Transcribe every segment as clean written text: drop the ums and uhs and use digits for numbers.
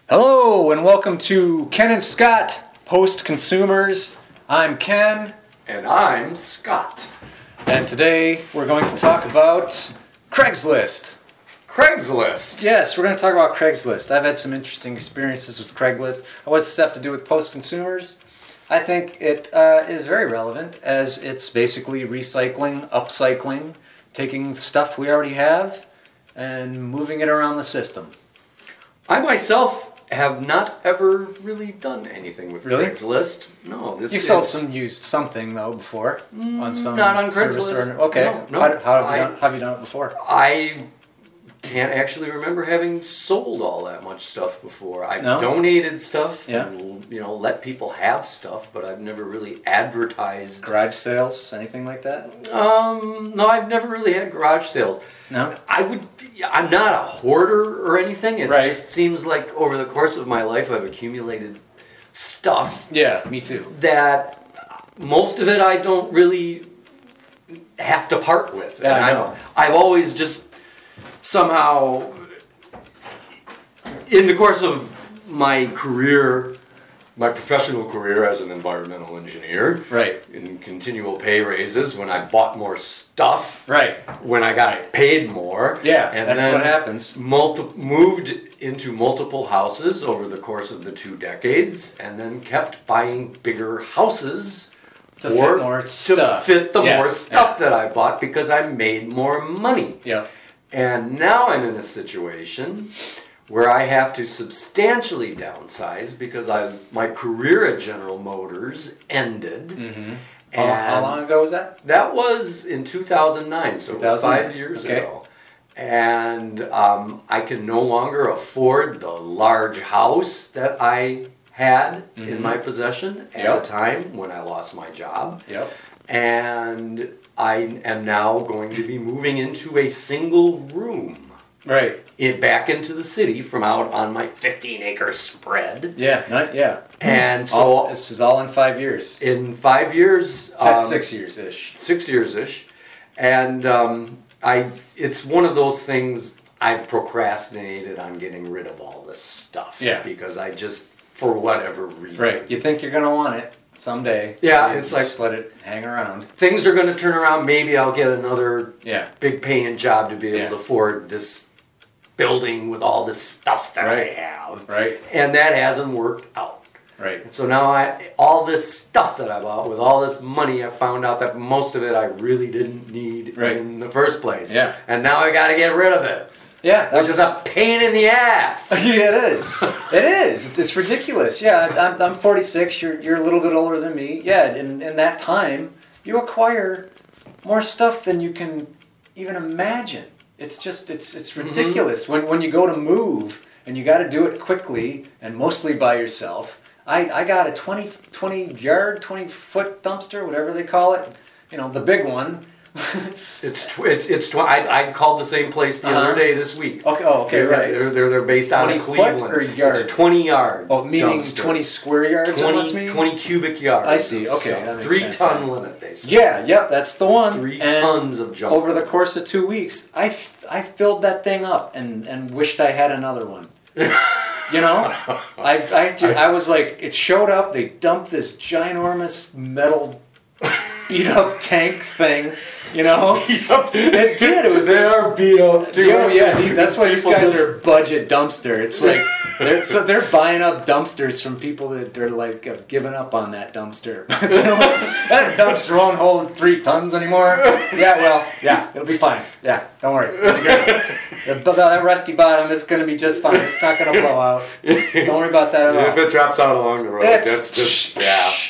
Hello and welcome to Ken and Scott, Postconsumers. I'm Ken. And I'm Scott. And today we're going to talk about Craigslist. Craigslist? Yes, we're going to talk about Craigslist. I've had some interesting experiences with Craigslist. What does this have to do with Postconsumers? I think it is very relevant as it's basically recycling, upcycling, taking stuff we already have and moving it around the system. I myself have not ever really done anything with Craigslist. No, You sold some used something though before on some not on service Craigslist. Okay, No. How have you done it before? I can't actually remember having sold all that much stuff before. I've No? donated stuff, Yeah. and, let people have stuff, but I've never really advertised. Garage sales, anything like that? No, I've never really had garage sales. No? I'm not a hoarder or anything. It Right. just seems like over the course of my life I've accumulated stuff Yeah, me too. that most of it I don't really have to part with. Yeah, And I know. I've always just somehow, in the course of my career, my professional career as an environmental engineer, Right. in continual pay raises, when I bought more stuff, Right. when I got paid more, Yeah, and that's then what happens. moved into multiple houses over the course of the 2 decades, and then kept buying bigger houses To fit more stuff. fit the Yeah, more stuff that I bought because I made more money. Yeah. And now I'm in a situation where I have to substantially downsize because my career at General Motors ended. Mm-hmm. And How long ago was that? that was in 2009, so it was 5 years Okay. ago. And I can no longer afford the large house that I had in my possession at Yep. the time when I lost my job. Yep. And I am now going to be moving into a single room Right. back into the city from out on my 15-acre spread. Yeah. Yeah. And so This is all in 5 years. in 5 years... That's 6 years-ish. 6 years-ish. And it's one of those things I've procrastinated on getting rid of all this stuff. Yeah. Because I just, for whatever reason... Right. You think you're going to want it someday. Yeah, so you it's like... just let it hang around. Things are going to turn around. Maybe I'll get another big paying job to be able to afford this building with all this stuff that I have. Right. And that hasn't worked out. Right. So now all this stuff that I bought with all this money, I found out that most of it I really didn't need in the first place. Yeah. And now I got to get rid of it. Yeah. Which is a pain in the ass. Yeah, it is. It is. It's ridiculous. Yeah, I'm 46. You're a little bit older than me. Yeah, in that time, you acquire more stuff than you can even imagine. It's just it's ridiculous. When you go to move and you got to do it quickly and mostly by yourself. I got a 20 foot dumpster, whatever they call it. The big one. I called the same place the other day this week. Okay, right. They're based out of Cleveland. 20 foot or yard? It's 20 yard. Oh, meaning dumpster. 20 square yards. 20 cubic yards. I see. Okay, that makes 3 sense. ton limit basically. Yeah, yep, that's the one. 3 and tons of junk. over the course of 2 weeks, I filled that thing up and wished I had another one. I was like, it showed up. They dumped this ginormous metal beat up tank thing. It did. They are beat up too. Yeah, that's why these guys are budget dumpster. It's like they're buying up dumpsters from people that are like have given up on that dumpster. That dumpster won't hold 3 tons anymore. Yeah, it'll be fine. Yeah, don't worry. But that rusty bottom is going to be just fine. It's not going to blow out. Don't worry about that at all. If it drops out along the road, that's just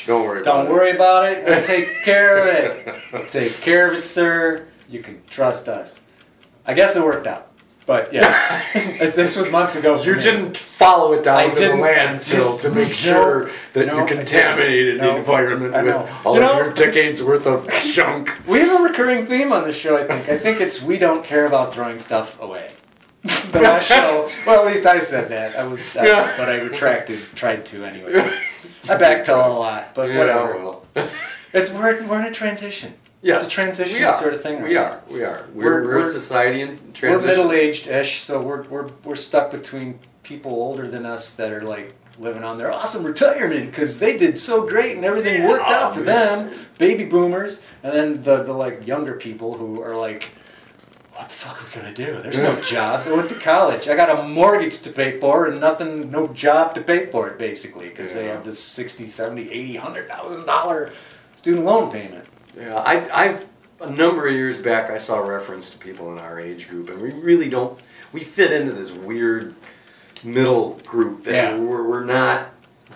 don't worry. Don't worry about it. We'll take care of it. We'll take care of it, sir. You can trust us. I guess it worked out. But yeah, this was months ago. You didn't follow it down to the landfill to make sure that you contaminated the environment with all of your decades worth of junk. We have a recurring theme on this show, I think. I think it's we don't care about throwing stuff away. The last show, well, at least I said that. But I tried to anyways. I backpedal a lot, but whatever. Well. We're in a transition. Yes, It's a transition we are. sort of thing. We are. We're a society in transition. We're middle-aged-ish, so we're stuck between people older than us that are like living on their awesome retirement because they did so great and everything worked out for them. Baby boomers, and then the like younger people who are like, what the fuck are we gonna do? There's no jobs. I went to college. I got a mortgage to pay for and no job to pay for it, basically, because they have this $60, $70, $80, $100,000 student loan payment. Yeah, I've a number of years back I saw a reference to people in our age group, and we really don't. We fit into this weird middle group that we're not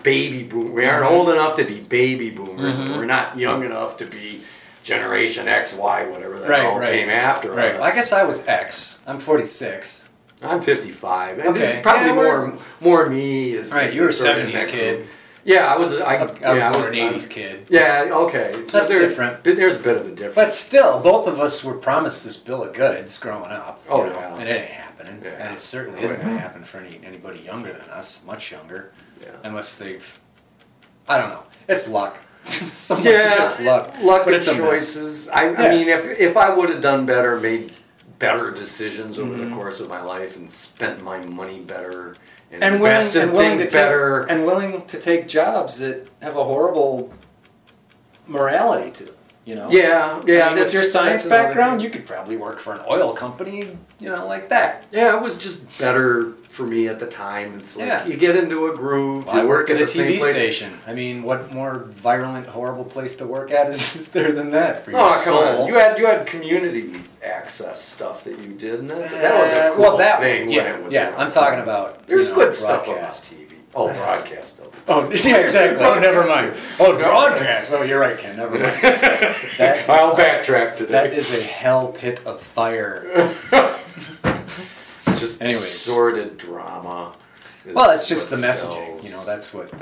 baby boomers. We aren't old enough to be baby boomers, and we're not young enough to be Generation X, Y, whatever that all came after us. Well, I guess I was X. I'm 46. I'm 55. Okay. Probably more me. Is right, you were a 70s kid. Yeah, I was more an 80s kid. Yeah, okay. So that's different. There's a bit of a difference. But still, both of us were promised this bill of goods growing up. Oh, yeah. And it ain't happening. Yeah. And it certainly isn't going to happen for anybody younger than us, much younger. Yeah. Unless they've... I don't know. It's luck. So much of it's luck. Luck but and it's choices. I mean, if I would have done better, made better decisions over the course of my life and spent my money better... And willing to take jobs that have a horrible morality to them, you know? Yeah. I mean, with your science background, you could probably work for an oil company, you know, like that. Yeah, it was just better for me at the time. It's like you get into a groove. Well, I work at a TV station. I mean, what more virulent, horrible place to work at is there than that for your soul? Come on. You had community access stuff that you did, and that was a cool thing when it was around. I'm talking about there's good stuff about broadcast. TV. Oh, broadcast stuff. Oh, yeah, exactly. Oh, never mind. Oh, broadcast. Oh, you're right, Ken. Never mind. I'll backtrack today. That is a hell pit of fire. Just sordid drama. Well, it's just the messaging. You know, that's what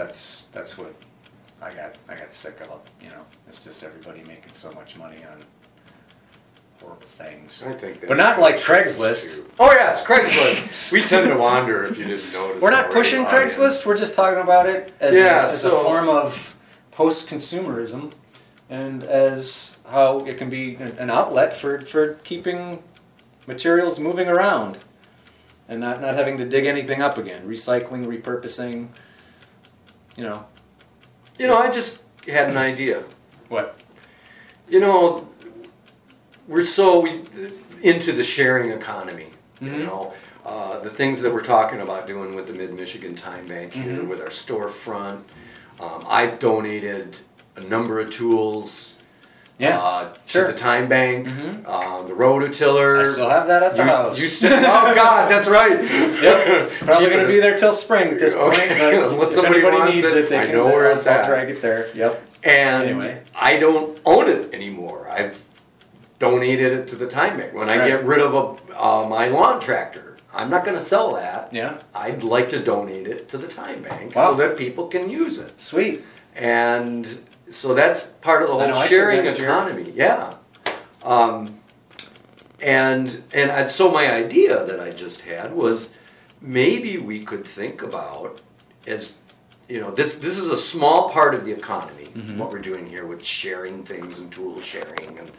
I got sick of. You know, it's just everybody making so much money on horrible things. I think, but not like Craigslist. Too. Oh yes, Craigslist. We tend to wander if you didn't notice. We're not pushing Craigslist. We're just talking about it as a form of post-consumerism, and as how it can be an outlet for keeping materials moving around. And not having to dig anything up again. Recycling, repurposing, you know. You know, I just had an idea. What? You know, we're so into the sharing economy. Mm-hmm. You know, the things that we're talking about doing with the Mid-Michigan Time Bank here, with our storefront. I've donated a number of tools. To the Time Bank, the rototiller. I still have that at the house. Oh God, that's right. Yep, it's probably going to be there till spring at this point. Unless somebody needs it, I know where it's at. I'll drag it there. Yep. And anyway, I don't own it anymore. I've donated it to the Time Bank. When I get rid of my lawn tractor, I'm not going to sell that. Yeah. I'd like to donate it to the Time Bank so that people can use it. Sweet. And so that's part of the whole sharing economy. Yeah. So my idea that I just had was maybe we could think about, as you know, this is a small part of the economy, what we're doing here with sharing things and tool sharing, and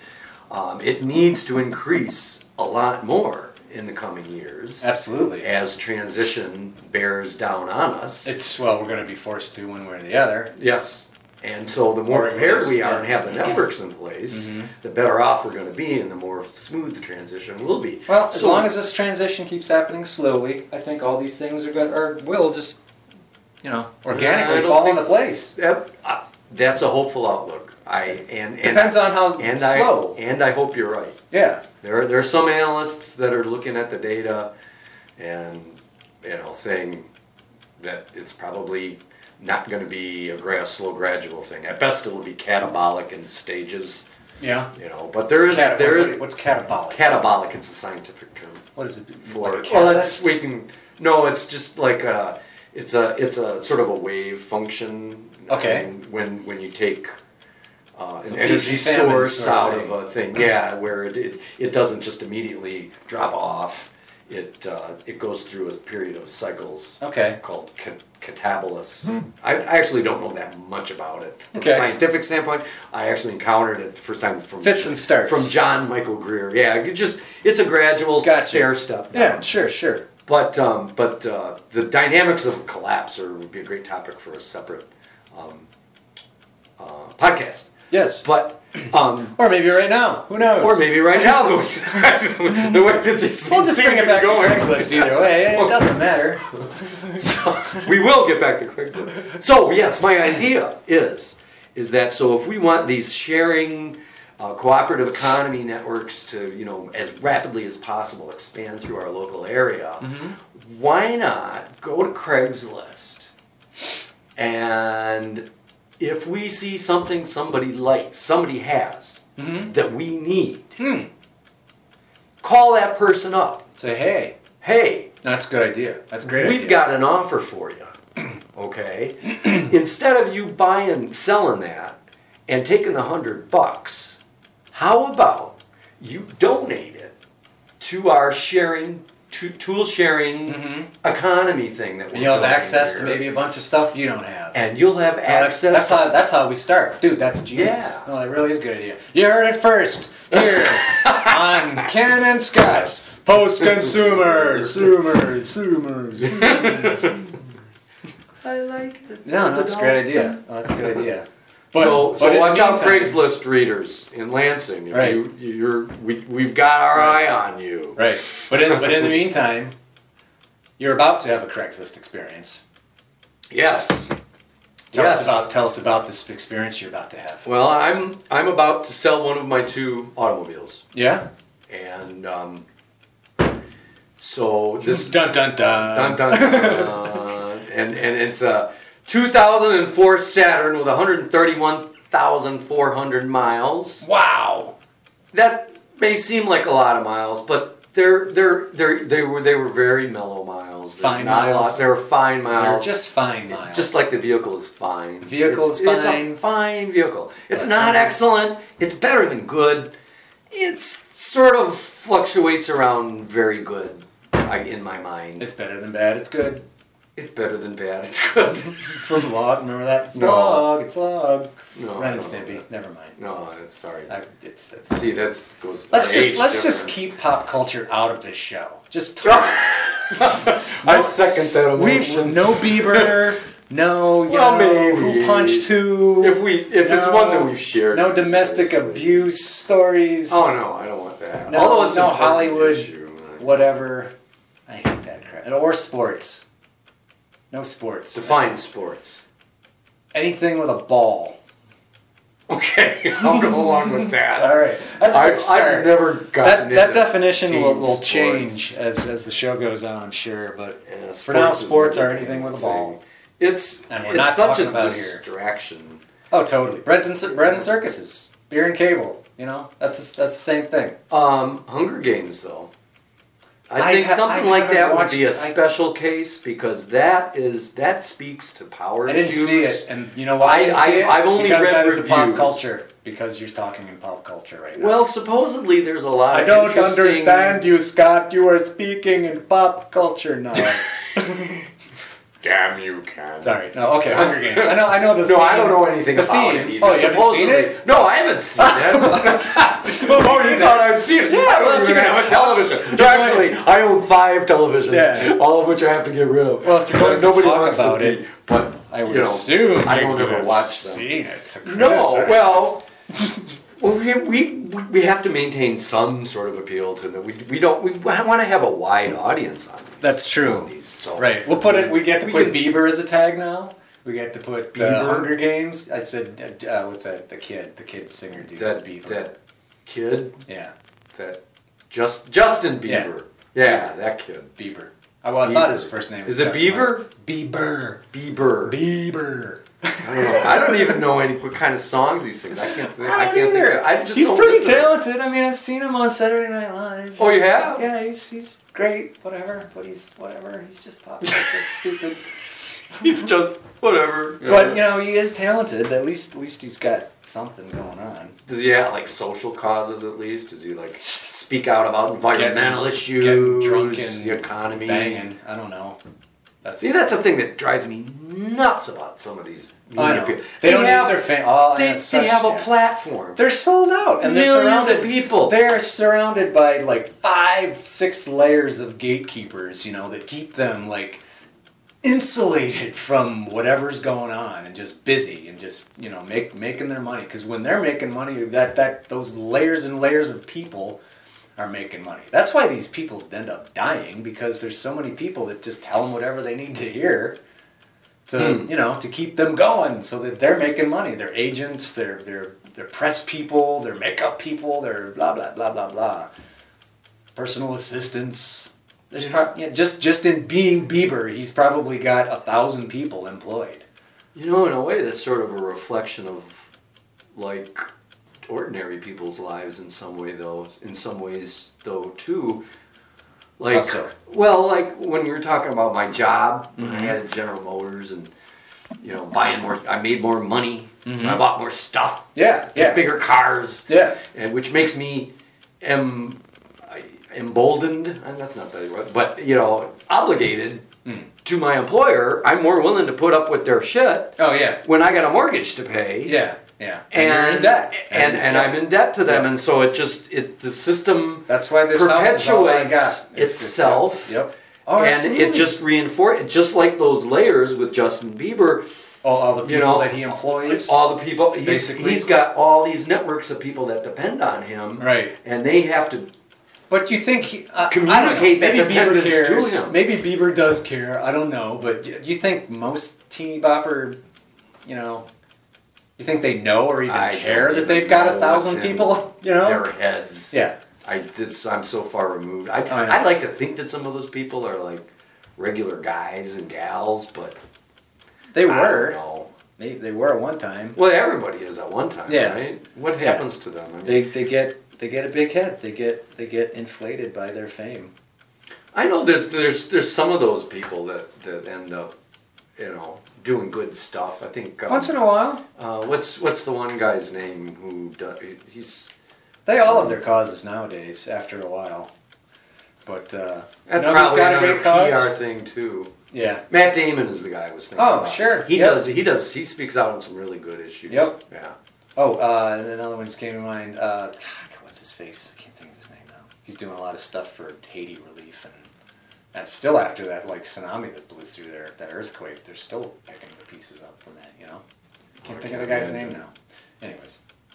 it needs to increase a lot more in the coming years. Absolutely. As transition bears down on us. We're going to be forced to one way or the other. Yes. And so the more prepared we are and have the networks in place, the better off we're going to be and the more smooth the transition will be. Well, as long as this transition keeps happening slowly, I think all these things will just, organically fall into place. Yep. That's a hopeful outlook. Depends on how slow. And I hope you're right. Yeah. There are some analysts that are looking at the data and, saying that it's probably not going to be a slow gradual thing. At best, it will be catabolic in stages. Yeah. But there is what's catabolic? Catabolic. It's a scientific term. What is it? It's just like it's a sort of a wave function. Okay. When you take an energy source out of a thing, where it doesn't just immediately drop off. it goes through a period of cycles. Okay. Called catabolus. I actually don't know that much about it from Okay. a scientific standpoint. I actually encountered it the first time from Fits and starts. from John Michael Greer. Yeah, it's a gradual stair step down. Yeah, sure. But the dynamics of collapse would be a great topic for a separate podcast. Yes. But or maybe right now. Who knows? or maybe right now the way that these things We'll just seem bring it to back be to going. Craigslist either way. It doesn't matter. So, we will get back to Craigslist. So yes, my idea is that so if we want these sharing cooperative economy networks to as rapidly as possible expand through our local area, why not go to Craigslist and if we see something somebody likes, somebody has that we need, call that person up. Say, Hey. that's a good idea. That's a great idea. We've got an offer for you, okay? Instead of you selling that and taking the $100, how about you donate it to our tool sharing economy thing that we're and you'll have doing access here. to maybe a bunch of stuff you don't have. And you'll have access. That's how we start, dude. That's genius. Yeah. No, that really is a good idea. You heard it first here on Ken and Scott's Postconsumers. I like it. No, that's a great idea. That's a good idea. So in watch the out, meantime- Craigslist readers in Lansing. If Right. we've got our eye on you. Right. But in the meantime, you're about to have a Craigslist experience. Yes. Tell us about this experience you're about to have. Well, I'm about to sell one of my 2 automobiles, Yeah? and so this Dun dun dun. dun, dun, dun, and it's a 2004 Saturn with 131,400 miles. Wow. That may seem like a lot of miles, but they were very mellow miles. There's Fine not miles. A lot. They were fine miles. They're just fine miles. Just like the vehicle is fine. The vehicle is It's fine. a fine vehicle. It's not excellent. It's better than good. It's sort of fluctuates around very good, in my mind. It's better than bad. It's good. It's better than bad. It's good. From Log, remember that? It's No. Log. It's Log. No, Ren I and don't know Stimpy. that. Never mind. No, that's sorry. That's. See, that goes. Let's age just difference. keep pop culture out of this show. Just talk. I second that emotion. No Bieber. No, Well, maybe. who punched who? If it's one that we've shared. No domestic previously. abuse stories. Oh no, I don't want that. No, Although it's no an important Hollywood, issue. whatever. I hate that crap. Or sports. No sports. Define sports. Anything with a ball. Okay, I'll go along with that. All right, that's a good start. I've never gotten that into definition team will sports. change as the show goes on, I'm sure. But Yeah, for now, is sports never are anything with a thing. ball. It's And we're it's not such talking a about here. distraction. Oh, totally. Bread and circuses, beer and cable. That's the same thing. Hunger Games, though. I think something I like haven't that would watched- be a special case because that speaks to power I didn't issues. see it, and you know why I didn't see it? I've only because read that is a pop reviews. culture. Because you're talking in pop culture right now. Well, supposedly there's a lot I of don't interesting- understand you, Scott. You are speaking in pop culture now. Damn you, Ken. Sorry. No. Okay. Hunger Games. I know the. No, theme. I don't know anything the about theme. it either. Oh, you haven't seen Supposedly- it? No, I haven't seen it. Oh, you thought I'd seen it? Yeah, I well, don't you're even gonna have a television. So actually, I own 5 televisions, Yeah. all of which I have to get rid of. Well, if you're going to Nobody talk wants about to it, be, but I would you know, assume I you don't would ever have watch them. seen it. To No, criticize well, it. well, we have to maintain some sort of appeal to them. We want to have a wide audience on these. That's true. on these, so. Right. We'll put it. We get to We put can- Bieber as a tag now. We get to put Bieber? Hunger Games. I said, what's that? The kid singer dude. Bieber. That kid, Yeah, Justin Bieber. Yeah, that kid. Bieber. I thought his first name was Is it Justin Beaver? Bieber. Bieber. Bieber. I don't know. I don't even know what kind of songs he sings. I can't think. I don't either. He's don't pretty listen. talented. I mean, I've seen him on Saturday Night Live. Oh, you have? Yeah, he's great. Whatever, but he's just pop culture. Stupid. He's just whatever. But he is talented. At least he's got something going on. Does he have like social causes at least? Does he like speak out about environmental issues, getting drunk and the economy, banging? I don't know. See, that's the thing that drives me nuts about some of these media people. They don't use their fame. Oh, they have a platform. They're sold out, and they're surrounded. People. They're surrounded by like 5-6 layers of gatekeepers, that keep them like insulated from whatever's going on, and just busy, and just making their money. Because when they're making money, that those layers and layers of people are making money. That's why these people end up dying, because there's so many people that just tell them whatever they need to hear to to keep them going, so that they're making money. They're agents, they're press people, they're makeup people, they're blah blah blah blah blah. Personal assistants. There's just in being Bieber, he's probably got 1,000 people employed. In a way, that's sort of a reflection of like ordinary people's lives in some way, though. In some ways, though, too. Like, well, like when you were talking about my job, when I had at General Motors, and buying more, I made more money, so I bought more stuff. Bigger cars. And which makes me emboldened, and that's not the word, but obligated to my employer. I'm more willing to put up with their shit. Oh yeah. When I got a mortgage to pay. Yeah. And you're in debt. And I'm in debt to them, and so the system that's why this perpetuates itself. Yep. Oh, and it just reinforces, just like those layers with Justin Bieber. All the people that he employs. All the people. He's got all these networks of people that depend on him. Right. And they have to. But you think communicate that maybe Bieber cares. To him. Maybe Bieber does care. I don't know. But do you think most teeny bopper, you think they know or even care that they've got 1,000 people? Their heads. Yeah. I'm so far removed. I like to think that some of those people are like regular guys and gals, but they were. I don't know. They were at one time. Well, everybody is at one time, right? What happens to them? I mean, they get a big head. They get inflated by their fame. I know there's some of those people that end up, doing good stuff. I think once in a while. What's the one guy's name who does? They all have their causes nowadays. After a while, but that's probably another PR thing too. Yeah, Matt Damon is the guy I was thinking. Oh, about. Sure. He does. He speaks out on some really good issues. Yep. Yeah. Oh, and another one just came to mind. What's his face? I can't think of his name now. He's doing a lot of stuff for Haiti relief, and still after that tsunami that blew through there, that earthquake, they're still picking the pieces up from that. Can't think of the guy's name now.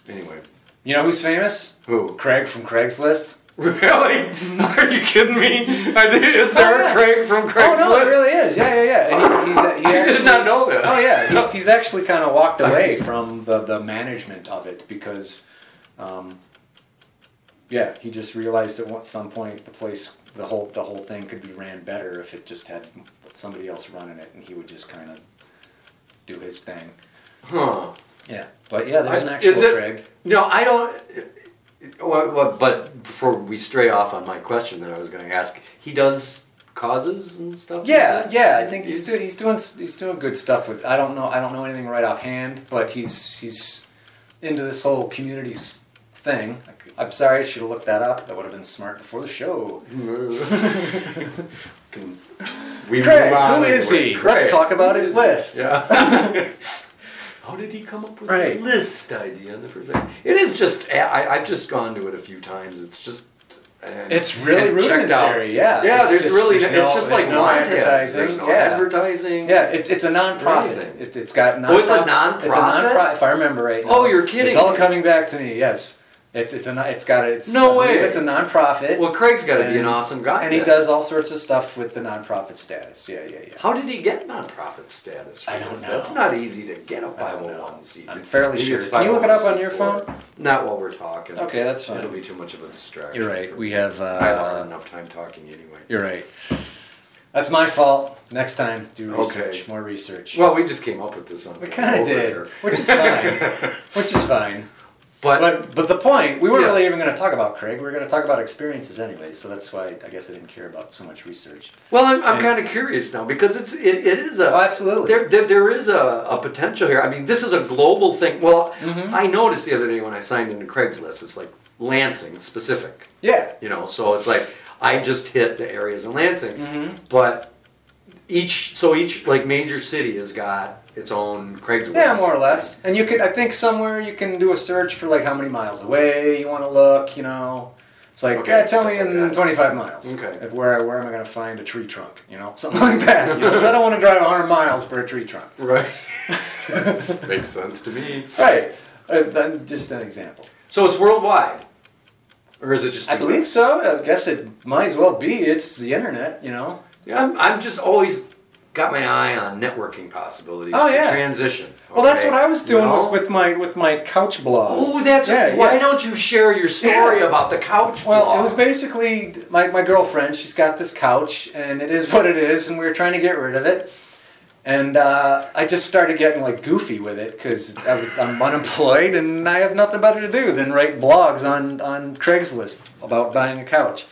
Anyway. You know who's famous? Who? Craig from Craigslist. Really? Are you kidding me? Is there a Craig from Craigslist? Oh, no, it really is. Yeah. And I did not know that. Oh, yeah. He's actually kind of walked away from the management of it because, he just realized at some point the whole thing could be ran better if it just had somebody else running it, and he would just kind of do his thing. Huh. Yeah. But, there's an actual Craig. No, I don't... Well, but before we stray off on my question that I was going to ask, he does causes and stuff. Yeah. I think he's doing good stuff with. I don't know anything right offhand, but he's into this whole community thing. I'm sorry, I should have looked that up. That would have been smart before the show. Craig, who is he? Craig. Let's talk about his list. Yeah. How did he come up with the list idea in the first place? It is just, I've just gone to it a few times. It's just... it's really rudimentary, yeah. Yeah, it's just like no advertising. There's no advertising. Yeah, it's a non-profit. It's got non-profit. Oh, it's a non-profit? It's a non-profit, if I remember right. Oh, you're kidding. It's all coming back to me, yes. No way. It's a non-profit. Well, Craig's got to be an awesome guy. And he does all sorts of stuff with the non-profit status. Yeah. How did he get non-profit status? I don't know. That's not easy to get a 501c. I'm fairly sure. Can you look it up on your phone? Not while we're talking. Okay, that's fine. It'll be too much of a distraction. You're right. We have... I don't have enough time talking anyway. You're right. That's my fault. Next time, do research. Okay. More research. Well, we just came up with this on We kind of did, which is fine. Which is fine. But the point, we weren't really even going to talk about Craig. We were going to talk about experiences anyway, so that's why I guess I didn't care about so much research. Well, I'm kind of curious now because it is a... Oh, absolutely. There is a potential here. I mean, this is a global thing. Well, I noticed the other day when I signed into Craigslist, it's like Lansing specific. Yeah. You know, so it's like I just hit the areas in Lansing, but each like major city has got its own Craigslist. Yeah, more or less. And you could, I think somewhere you can do a search for like how many miles away you want to look, you know. It's like, tell me in 25 miles. Okay. Where am I going to find a tree trunk, you know? Something like that. You know? 'Cause I don't want to drive 100 miles for a tree trunk. Right. Makes sense to me. Right. Just an example. So it's worldwide? Or is it just... I believe so. I guess it might as well be. It's the internet, you know. Yeah, I'm just always got my eye on networking possibilities. Oh, yeah. Transition. Well, that's what I was doing You know? with my couch blog. Oh, that's... Why don't you share your story about the couch blog? Well, it was basically my girlfriend. She's got this couch, and it is what it is, and we were trying to get rid of it. And I just started getting like goofy with it because I'm unemployed and I have nothing better to do than write blogs on Craigslist about buying a couch.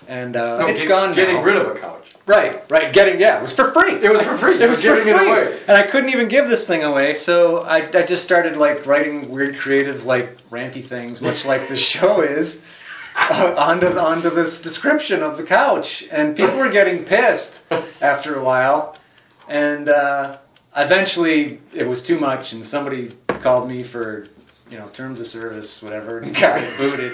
And it's gone now. Getting rid of a couch. Right. It was for free. It was for free. It was for free. It away. And I couldn't even give this thing away, so I just started like writing weird, creative, like ranty things, much like the show is, onto this description of the couch. And people were getting pissed after a while. And eventually it was too much, and somebody called me for, terms of service, whatever, and got it booted.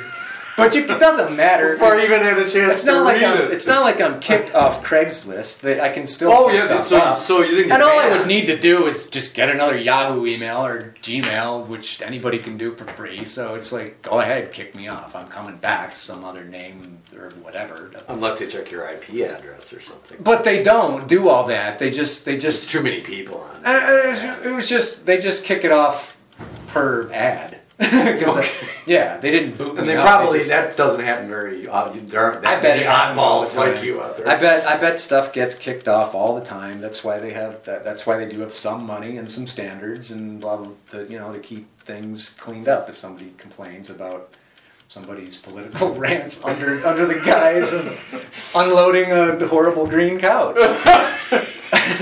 But it doesn't matter. Before I even had a chance to read it. It's not like I'm kicked off Craigslist. I can still put stuff up. So you didn't get And all banned. I would need to do is just get another Yahoo email or Gmail, which anybody can do for free. So it's like, go ahead, kick me off. I'm coming back, some other name or whatever. Unless they check your IP address or something. But they don't do all that. They just There's too many people on it. it was just, they just kick it off per ad. They didn't boot me and they up. probably, that doesn't happen very often. There aren't that many oddballs like you out there. I bet stuff gets kicked off all the time. That's why they have that. That's why they do have some money and some standards and blah, blah, to keep things cleaned up. If somebody complains about somebody's political rants under the guise of unloading a horrible green couch.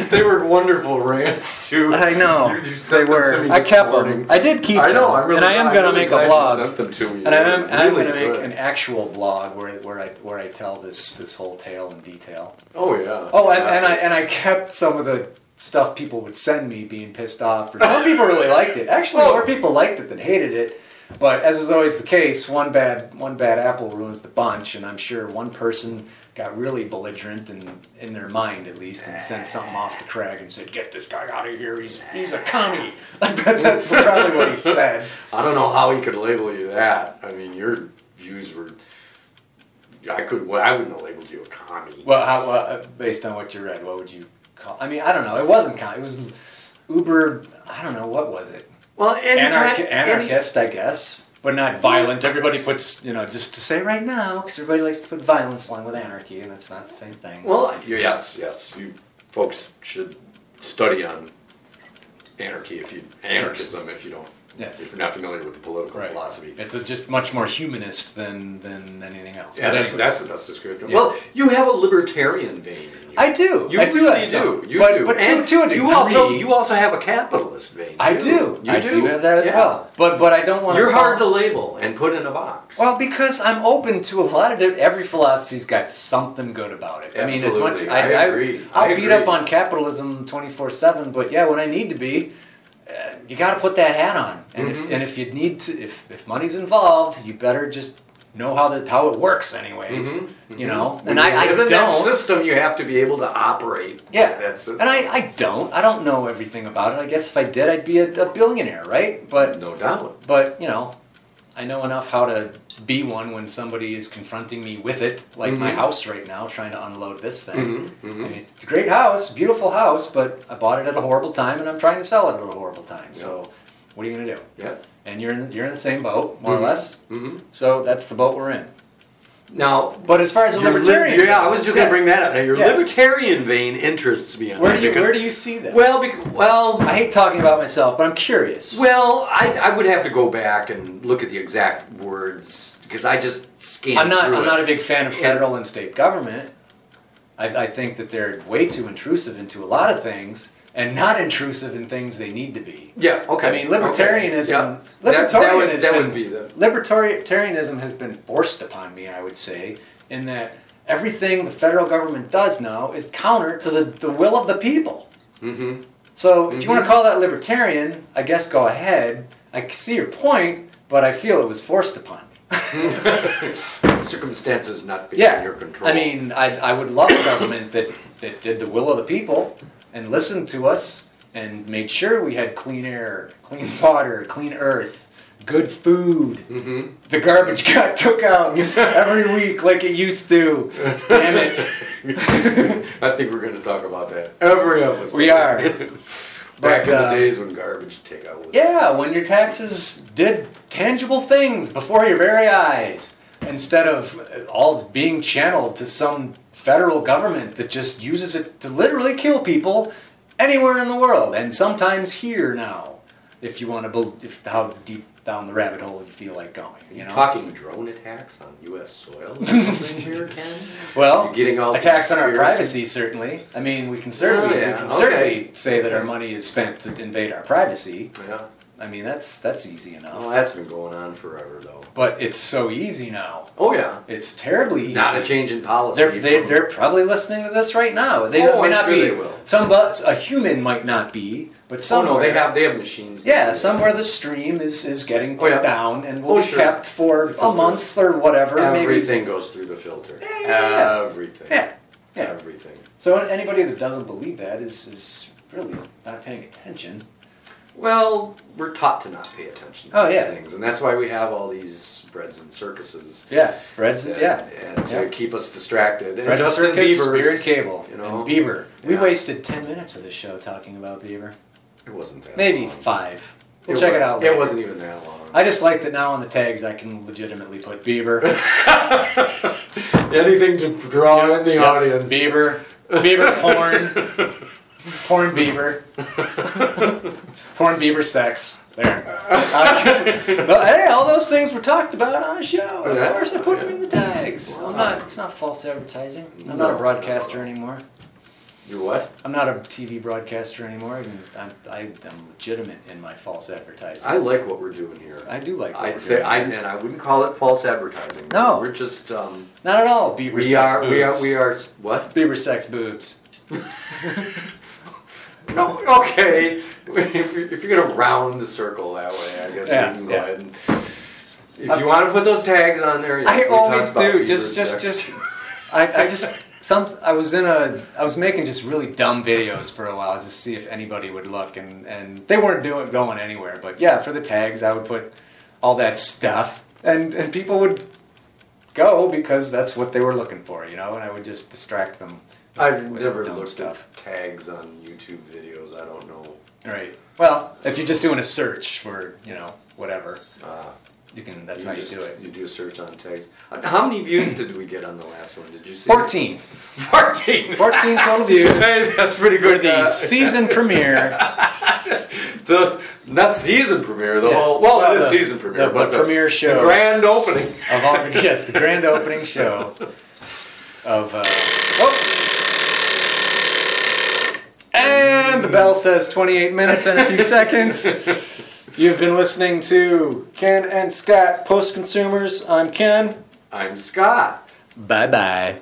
They were wonderful rants too. I know they were. I kept them. I did keep them. I know. I'm really. And I am going to make a blog. Sent them to me. And I'm going to make an actual blog where I tell this whole tale in detail. Oh yeah. Oh, and I kept some of the stuff people would send me being pissed off. Some people really liked it. Actually, more people liked it than hated it. But as is always the case, one bad apple ruins the bunch, and I'm sure one person got really belligerent in their mind at least, and sent something off to Craig and said, "Get this guy out of here! He's a commie." I bet that's probably what he said. I don't know how he could label you that. I mean, your views were. I wouldn't have labeled you a commie. Well, how based on what you read, what would you call? I mean, I don't know. It wasn't commie. It was uber. I don't know, what was it. Well, anarchist, I guess, but not violent. Everybody puts, just to say right now, because everybody likes to put violence along with anarchy, and that's not the same thing. Well, yes, you folks should study on anarchism if you don't. Yes. If you're not familiar with the political philosophy. It's just much more humanist than anything else. Yeah, that's the best description. Yeah. Well, you have a libertarian vein in you. I do. You I do really have some. do. But to a degree. You also have a capitalist vein. I do. I do have that as well. But I don't want to. You're hard to label and put in a box. Well, because I'm open to a lot of every philosophy's got something good about it. Absolutely. I mean, as much I agree. I'll beat up on capitalism 24/7, but when I need to be. You got to put that hat on, and if you need to, if money's involved, you better just know how it works, anyways. And I don't. That system, you have to be able to operate. Yeah, that system. And I don't know everything about it. I guess if I did, I'd be a billionaire, right? But no doubt. But I know enough how to be one when somebody is confronting me with it, like my house right now, trying to unload this thing. I mean, it's a great house, beautiful house, but I bought it at a horrible time, and I'm trying to sell it at a horrible time. Yeah. So, what are you going to do? Yeah. And you're in the same boat, more or less. So that's the boat we're in. Now, but as far as a libertarian, I was just going to bring that up. Now, your Yeah. libertarian vein interests me. Where do you see that? Well, I hate talking about myself, but I'm curious. Well, I would have to go back and look at the exact words because I just scanned I'm through it. not a big fan of federal and state government. I think that they're way too intrusive into a lot of things, and not intrusive in things they need to be. Yeah, okay. I mean, libertarianism. Okay. Yeah. That would be the Libertarianism has been forced upon me, I would say, in that everything the federal government does now is counter to the will of the people. Mm-hmm. So, if you want to call that libertarian, I guess go ahead. I see your point, but I feel it was forced upon me. Circumstances not beyond your control. I mean, I would love a government that did the will of the people and listened to us and made sure we had clean air, clean water, clean earth, good food. Mm-hmm. The garbage got took out every week like it used to. Damn it. I think we're going to talk about that every episode. We are. Back in the days when garbage takeout was... Yeah, when your taxes did tangible things before your very eyes, instead of all being channeled to some federal government that just uses it to literally kill people anywhere in the world, and sometimes here now, if you want to believe how deep down the rabbit hole you feel like going. You know? Talking drone attacks on U.S. soil or something here, Ken? Well, you're getting all attacks on our conspiracy. privacy, certainly. I mean, we can certainly say that our money is spent to invade our privacy. Yeah. I mean, that's easy enough. Well, that's been going on forever, though. But it's so easy now. Oh, yeah. It's terribly easy. Not a change in policy. They're probably listening to this right now. They may not be. They will. A human might not be, but somewhere. They have machines. Yeah, somewhere the stream is getting put down and will be kept for a month or whatever. Everything goes through the filter. Yeah. Everything. Yeah. Everything. So anybody that doesn't believe that is really not paying attention. Well, we're taught to not pay attention to these things, and that's why we have all these breads and circuses. Yeah, breads and to keep us distracted. Bread and circus, beer and cable, you know, and Bieber. We wasted 10 minutes of this show talking about Bieber. It wasn't that Maybe long. 5. We'll check it out later. It wasn't even that long. I just like that now on the tags I can legitimately put Bieber. Anything to draw in the audience. Bieber porn. Porn Bieber. Porn Bieber sex. There. But hey, all those things were talked about on the show. Of course I put them in the tags. It's not false advertising. I'm not a broadcaster anymore. You're what? I'm not a TV broadcaster anymore. I'm legitimate in my false advertising. I like what we're doing here. I do like what we're doing. And I wouldn't call it false advertising. No. We're just... not at all. Bieber sex boobs. We are... What? Bieber sex boobs. No, okay. If you're going to round the circle that way, I guess you can go ahead and... If you want to put those tags on there... I always do. I was making just really dumb videos for a while just to see if anybody would look, and they weren't going anywhere. But yeah, for the tags, I would put all that stuff, and people would go because that's what they were looking for, you know. And I would just distract them. I've never looked at tags on YouTube videos. I don't know. Right. Well, if you're just doing a search for, whatever. You can. That's how you do it. You do a search on tags. How many views did we get on the last one? Did you see? 14. 14. 14 total views. Hey, that's pretty good. For the season premiere. Not season premiere. It is season premiere. But the premiere show. The grand opening. Of all. Yes, the grand opening show. Of. And the bell says 28 minutes and a few seconds. You've been listening to Ken and Scott, Postconsumers. I'm Ken. I'm Scott. Bye-bye.